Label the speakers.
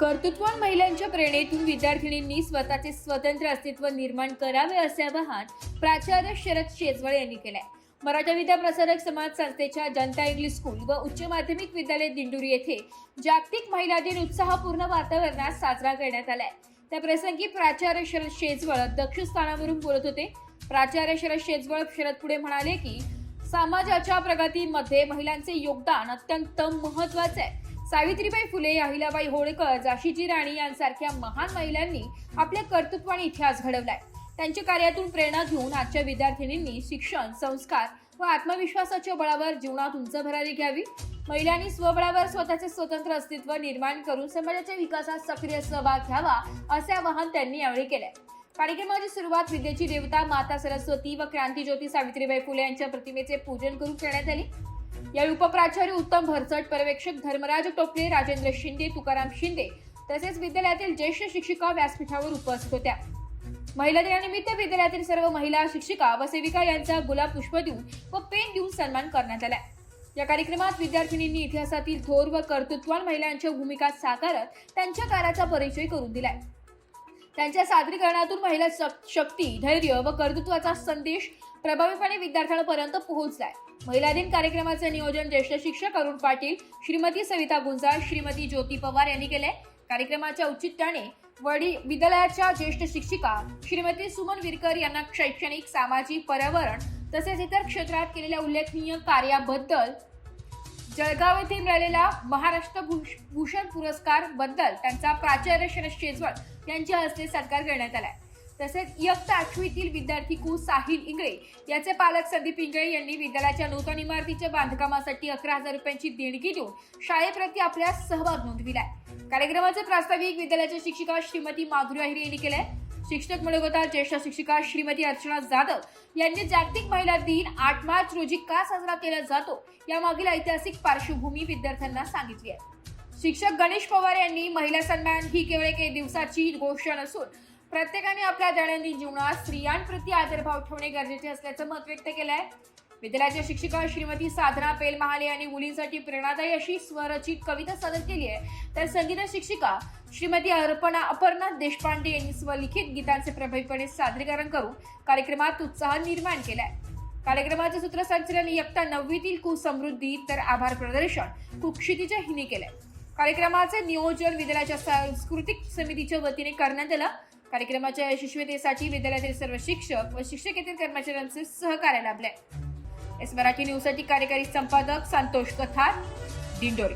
Speaker 1: कर्तृत्ववान महिलांच्या प्रेरणेतून विद्यार्थिनींनी स्वतःचे स्वतंत्र अस्तित्व निर्माण करावे असे आवाहन प्राचार्य शरद शेजवळ यांनी केले. मराठा विद्या प्रसारक समाज संस्थेच्या जनता इंग्लिश स्कूल व उच्च माध्यमिक विद्यालय दिंडोरी येथे जागतिक महिला दिन उत्साहपूर्ण वातावरणात साजरा करण्यात आलाय. त्या प्रसंगी प्राचार्य शरद शेजवळ अध्यक्ष स्थानावरून बोलत होते. प्राचार्य शरद शेजवळ पुढे म्हणाले की समाजाच्या प्रगतीमध्ये महिलांचे योगदान अत्यंत महत्त्वाचे आहे. सावित्रीबाई फुले, अहिल्याबाई होळकर, झाशीची राणी यांसारख्या महान महिलांनी आपल्या कर्तृत्वाने इतिहास घडवलाय. त्यांच्या कार्यातून प्रेरणा घेऊन आजच्या विद्यार्थिनींनी शिक्षण, संस्कार व आत्मविश्वासाच्या बळावर जीवनात उंच भरारी घ्यावी. महिलांनी स्वबळावर स्वतःचे स्वतंत्र अस्तित्व निर्माण करून समाजाच्या विकासात सक्रिय सहभाग घ्यावा असे आवाहन त्यांनी यावेळी केले. कार्यक्रमाची सुरुवात विद्येची देवता माता सरस्वती व क्रांतीज्योती सावित्रीबाई फुले यांच्या प्रतिमेचे पूजन करून करण्यात आले. यावेळी उपप्राचार्य उत्तम भरचट, पर्यवेक्षक धर्मराज टोपले, राजेंद्र शिंदे, तुकाराम शिंदे तसेच विद्यालयातील ज्येष्ठ शिक्षिका व्यासपीठावर उपस्थित होत्या. महिला दिनानिमित्त विद्यालयातील सर्व महिला शिक्षिका व सेविका यांचा गुलाब पुष्प देऊन व पेन देऊन सन्मान करण्यात आला. या कार्यक्रमात विद्यार्थिनींनी इतिहासातील थोर व कर्तृत्ववान महिलांच्या भूमिका साकारत त्यांच्या कार्याचा परिचय करून दिलाय. त्यांच्या सादरीकरणातून महिला शक्ती, धैर्य व कर्तृत्वाचा संदेश प्रभावीपणे विद्यार्थ्यांपर्यंत पोहोचलाय. महिला दिन कार्यक्रमाचे नियोजन ज्येष्ठ शिक्षक अरुण पाटील, श्रीमती सविता गुंजाळ, श्रीमती ज्योती पवार यांनी केले. कार्यक्रमाच्या औचित्याने विद्यालयाच्या ज्येष्ठ शिक्षिका श्रीमती सुमन विरकर यांना शैक्षणिक, सामाजिक, पर्यावरण तसेच इतर क्षेत्रात केलेल्या उल्लेखनीय कार्याबद्दल जळगाव येथे मिळालेला महाराष्ट्र भूषण पुरस्कार बद्दल त्यांचा प्राचार्य शरद शेजवळ यांच्या हस्ते सत्कार करण्यात आला. तसेच इयत्ता 8वीतील विद्यार्थी कु साहिल इंगळे याचे पालक संदीप इंगळे यांनी विद्यालयाच्या नूतन इमारतीच्या बांधकामासाठी 11,000 रुपयांची देणगी देऊन शाळेप्रती आपला सहभाग नोंदविलाय. कार्यक्रमाचे प्रास्ताविक विद्यालयाच्या शिक्षिका श्रीमती माधुरी अहिरे यांनी केले. शिक्षक मनोगतात ज्येष्ठ शिक्षिका श्रीमती अर्चना जाधव यांनी जागतिक महिला दिन 8 मार्च रोजी का साजरा केला जातो यामागील ऐतिहासिक पार्श्वभूमी विद्यार्थ्यांना सांगितली आहे. शिक्षक गणेश पवार यांनी महिला सन्मान ही केवळ एक दिवसाची गोष्ट नसून प्रत्येकाने आपल्या दैनंदिन जीवनात स्त्रियांप्रती आदरभाव ठेवणे गरजेचे असल्याचं मत व्यक्त केलं आहे. विद्यालयाच्या शिक्षिका श्रीमती साधना पेलमहाले यांनी मुलींसाठी प्रेरणादायी अशी स्वरचित कविता सादर केली आहे. तर संगीत शिक्षिका श्रीमती अपर्णा देशपांडे यांनी स्वलिखित गीतांचे प्रभावीपणे सादरीकरण करून कार्यक्रमात उत्साह निर्माण केलाय. कार्यक्रमाचे सूत्रसंचालन इयत्ता 9वीतील कु समृद्धी तर आभार प्रदर्शन कु क्षितिजा हिने केले. कार्यक्रमाचे नियोजन विद्यालयाच्या सांस्कृतिक समितीच्या वतीने करण्यात आलं. कार्यक्रमाच्या यशस्वीतेसाठी विद्यालयातील सर्व शिक्षक व शिक्षकेतर कर्मचाऱ्यांचे सहकार्य लाभले. एस मराठी न्यूजसाठी कार्यकारी संपादक संतोष कथार, दिंडोरी.